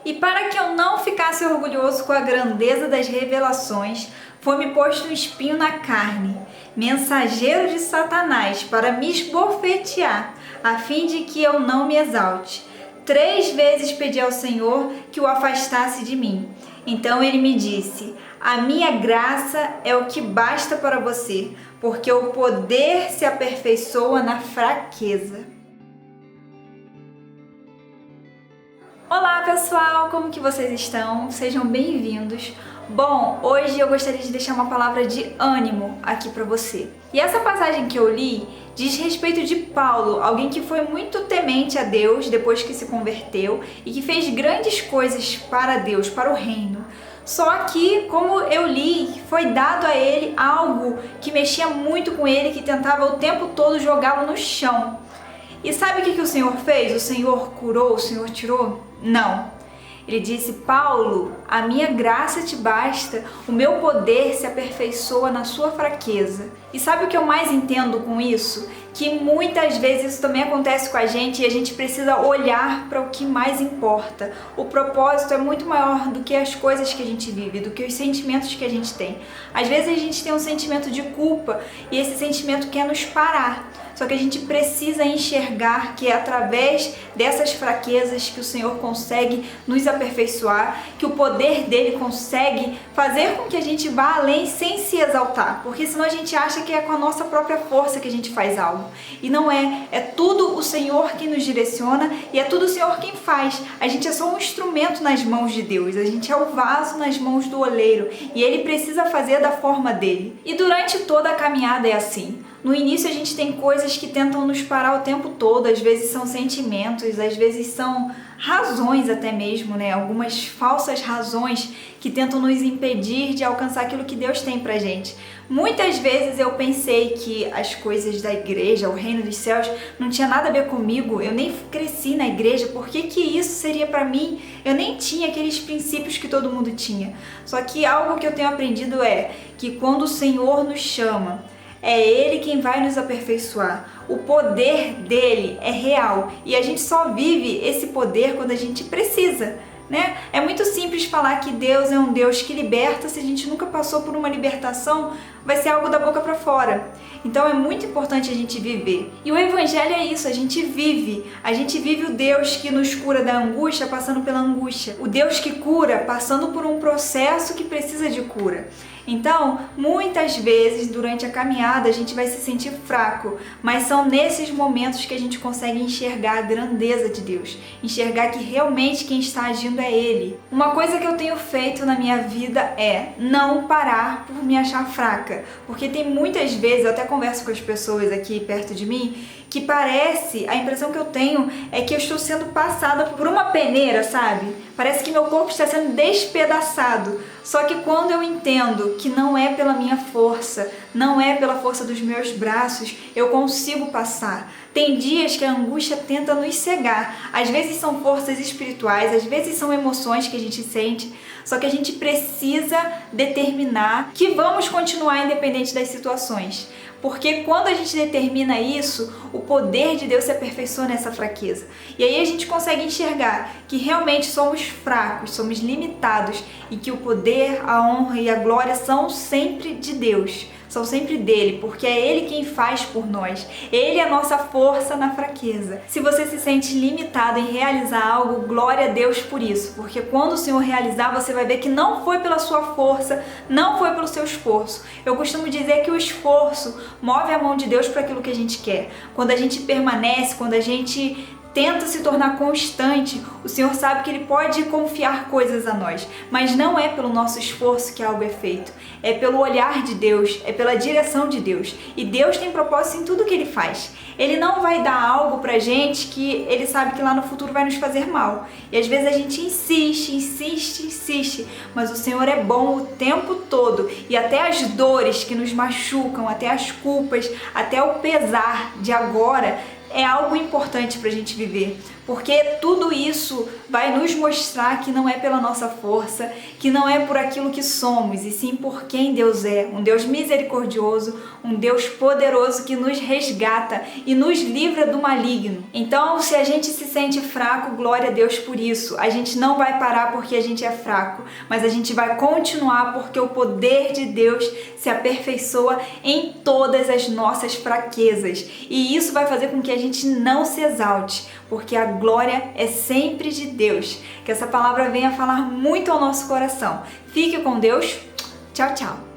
E para que eu não ficasse orgulhoso com a grandeza das revelações, foi-me posto um espinho na carne, mensageiro de Satanás, para me esbofetear, a fim de que eu não me exalte. 3 vezes pedi ao Senhor que o afastasse de mim. Então ele me disse: a minha graça é o que basta para você, porque o poder se aperfeiçoa na fraqueza. Olá pessoal, como que vocês estão? Sejam bem-vindos. Bom, hoje eu gostaria de deixar uma palavra de ânimo aqui para você. E essa passagem que eu li diz respeito de Paulo, alguém que foi muito temente a Deus depois que se converteu e que fez grandes coisas para Deus, para o reino. Só que, como eu li, foi dado a ele algo que mexia muito com ele, que tentava o tempo todo jogá-lo no chão. E sabe o que o Senhor fez? O Senhor curou? O Senhor tirou? Não. Ele disse: Paulo, a minha graça te basta, o meu poder se aperfeiçoa na sua fraqueza. E sabe o que eu mais entendo com isso? Que muitas vezes isso também acontece com a gente e a gente precisa olhar para o que mais importa. O propósito é muito maior do que as coisas que a gente vive, do que os sentimentos que a gente tem. Às vezes a gente tem um sentimento de culpa e esse sentimento quer nos parar. Só que a gente precisa enxergar que é através dessas fraquezas que o Senhor consegue nos aperfeiçoar, que o poder dele consegue fazer com que a gente vá além sem se exaltar, porque senão a gente acha que é com a nossa própria força que a gente faz algo. E não é, é tudo o Senhor quem nos direciona e é tudo o Senhor quem faz. A gente é só um instrumento nas mãos de Deus, a gente é o vaso nas mãos do oleiro e ele precisa fazer da forma dele. E durante toda a caminhada é assim. No início a gente tem coisas que tentam nos parar o tempo todo, às vezes são sentimentos, às vezes são razões até mesmo, né? Algumas falsas razões que tentam nos impedir de alcançar aquilo que Deus tem pra gente. Muitas vezes eu pensei que as coisas da igreja, o reino dos céus, não tinha nada a ver comigo, eu nem cresci na igreja, por que isso seria pra mim? Eu nem tinha aqueles princípios que todo mundo tinha. Só que algo que eu tenho aprendido é que quando o Senhor nos chama, é Ele quem vai nos aperfeiçoar. O poder dele é real e a gente só vive esse poder quando a gente precisa, né? É muito simples falar que Deus é um Deus que liberta. Se a gente nunca passou por uma libertação, vai ser algo da boca para fora. Então é muito importante a gente viver. E o Evangelho é isso, a gente vive o Deus que nos cura da angústia passando pela angústia, o Deus que cura passando por um processo que precisa de cura. Então, muitas vezes durante a caminhada a gente vai se sentir fraco, mas são nesses momentos que a gente consegue enxergar a grandeza de Deus, enxergar que realmente quem está agindo é Ele. Uma coisa que eu tenho feito na minha vida é não parar por me achar fraca, porque tem muitas vezes, eu até converso com as pessoas aqui perto de mim, que parece, a impressão que eu tenho é que eu estou sendo passada por uma peneira, sabe? Parece que meu corpo está sendo despedaçado. Só que quando eu entendo que não é pela minha força, não é pela força dos meus braços, eu consigo passar. Tem dias que a angústia tenta nos cegar. Às vezes são forças espirituais, às vezes são emoções que a gente sente. Só que a gente precisa determinar que vamos continuar independente das situações. Porque quando a gente determina isso, o poder de Deus se aperfeiçoa nessa fraqueza. E aí a gente consegue enxergar que realmente somos fracos, somos limitados e que o poder, a honra e a glória são sempre de Deus. São sempre dele, porque é ele quem faz por nós. Ele é a nossa força na fraqueza. Se você se sente limitado em realizar algo, glória a Deus por isso, porque quando o Senhor realizar, você vai ver que não foi pela sua força, não foi pelo seu esforço. Eu costumo dizer que o esforço move a mão de Deus para aquilo que a gente quer. Quando a gente permanece, quando a gente tenta se tornar constante, o Senhor sabe que Ele pode confiar coisas a nós, mas não é pelo nosso esforço que algo é feito, é pelo olhar de Deus, é pela direção de Deus. E Deus tem propósito em tudo que Ele faz. Ele não vai dar algo pra gente que Ele sabe que lá no futuro vai nos fazer mal. E às vezes a gente insiste, mas o Senhor é bom o tempo todo. E até as dores que nos machucam, até as culpas, até o pesar de agora, é algo importante para a gente viver, porque tudo isso vai nos mostrar que não é pela nossa força, que não é por aquilo que somos, e sim por quem Deus é. Um Deus misericordioso, um Deus poderoso que nos resgata e nos livra do maligno. Então, se a gente se sente fraco, glória a Deus por isso. A gente não vai parar porque a gente é fraco, mas a gente vai continuar porque o poder de Deus se aperfeiçoa em todas as nossas fraquezas. E isso vai fazer com que a gente não se exalte, porque a glória é sempre de Deus. Que essa palavra venha falar muito ao nosso coração. Fique com Deus. Tchau, tchau.